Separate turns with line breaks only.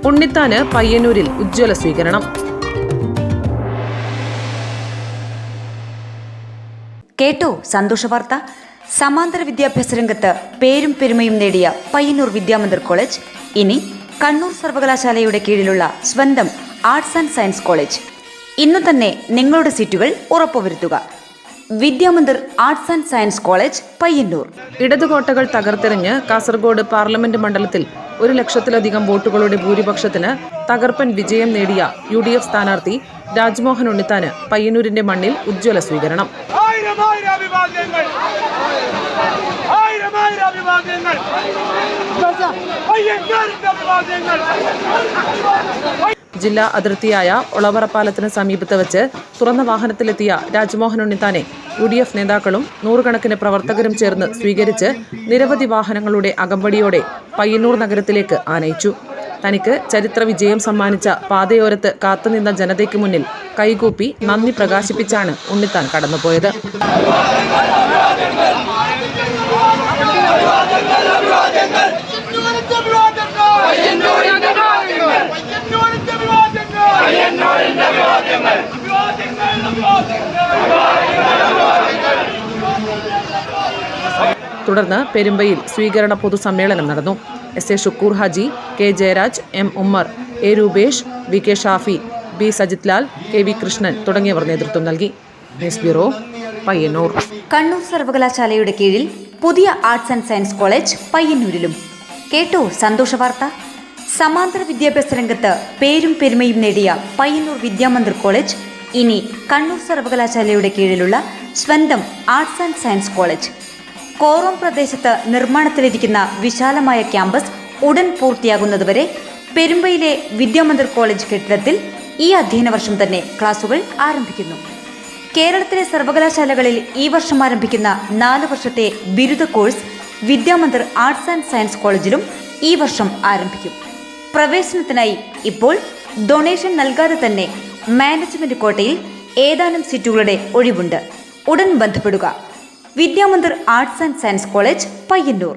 ഉണ്ണിത്താന് പയ്യന്നൂരിൽ ഉജ്ജ്വല സ്വീകരണം.
കേട്ടോ സന്തോഷ വാർത്ത. സമാന്തര വിദ്യാഭ്യാസ രംഗത്ത് പേരും പെരുമയും നേടിയ പയ്യന്നൂർ വിദ്യാമന്ദിർ കോളേജ് ഇനി കണ്ണൂർ സർവകലാശാലയുടെ കീഴിലുള്ള സ്വന്തം ആർട്സ് ആൻഡ് സയൻസ് കോളേജ്. ഇന്നു തന്നെ നിങ്ങളുടെ സീറ്റുകൾ ഉറപ്പുവരുത്തുക. Vidyamandir arts and science college, Payyanur.
ഇടതുകോട്ടകൾ തകർത്തെറിഞ്ഞ് കാസർഗോഡ് പാർലമെന്റ് മണ്ഡലത്തിൽ 1,00,000-ലധികം വോട്ടുകളുടെ ഭൂരിപക്ഷത്തിന് തകർപ്പൻ വിജയം നേടിയ UDF സ്ഥാനാർത്ഥി രാജ്മോഹൻ ഉണ്ണിത്താന് പയ്യന്നൂരിന്റെ മണ്ണിൽ ഉജ്ജ്വല സ്വീകരണം. ജില്ലാ അതിർത്തിയായ ഒളവറപ്പാലത്തിന് സമീപത്ത് വെച്ച് തുറന്ന വാഹനത്തിലെത്തിയ രാജ്മോഹൻ ഉണ്ണിത്താനെ UDF നേതാക്കളും നൂറുകണക്കിന് പ്രവർത്തകരും ചേർന്ന് സ്വീകരിച്ച് നിരവധി വാഹനങ്ങളുടെ അകമ്പടിയോടെ പയ്യന്നൂർ നഗരത്തിലേക്ക് ആനയിച്ചു. തനിക്ക് ചരിത്ര വിജയം സമ്മാനിച്ച പാതയോരത്ത് കാത്തുനിന്ന ജനതയ്ക്ക് മുന്നിൽ കൈകൂപ്പി നന്ദി പ്രകാശിപ്പിച്ചാണ് ഉണ്ണിത്താൻ കടന്നുപോയത്. തുടർന്ന് പെരുമ്പയിൽ സ്വീകരണ പൊതുസമ്മേളനം നടന്നു. SA Shukkur Haji, K Jayaraj, M Ummer, A Rupesh, VK Shafi, B Sajith Lal, KV Krishnan തുടങ്ങിയവർ നേതൃത്വം നൽകി. News bureau, Payyanur.
കണ്ണൂർ സർവകലാശാലയുടെ കീഴിൽ പുതിയ ആർട്സ് ആൻഡ് സയൻസ് കോളേജ് പയ്യന്നൂരിലും. കേട്ടോ സന്തോഷ വാർത്ത. സമാന്തര വിദ്യാഭ്യാസ രംഗത്ത് പേരും പെരുമയും നേടിയ പയ്യന്നൂർ വിദ്യാമന്ദിർ കോളേജ് ഇനി കണ്ണൂർ സർവകലാശാലയുടെ കീഴിലുള്ള സ്വന്തം arts and science college. Korom പ്രദേശത്ത് നിർമ്മാണത്തിലിരിക്കുന്ന വിശാലമായ ക്യാമ്പസ് ഉടൻ പൂർത്തിയാകുന്നതുവരെ പെരുമ്പയിലെ വിദ്യാമന്ദിർ കോളേജ് കെട്ടിടത്തിൽ ഈ അധ്യയന വർഷം തന്നെ ക്ലാസുകൾ ആരംഭിക്കുന്നു. കേരളത്തിലെ സർവകലാശാലകളിൽ ഈ വർഷം ആരംഭിക്കുന്ന 4 വർഷത്തെ ബിരുദ course Vidyamandir arts and science കോളേജിലും ഈ വർഷം ആരംഭിക്കും. പ്രവേശനത്തിനായി ഇപ്പോൾ ഡൊണേഷൻ നൽകാതെ തന്നെ മാനേജ്മെന്റ് കോട്ടയിൽ ഏതാനും സീറ്റുകളുടെ ഒഴിവുണ്ട്. ഉടൻ ബന്ധപ്പെടുക. Vidyamandir arts and science college, Payyanur.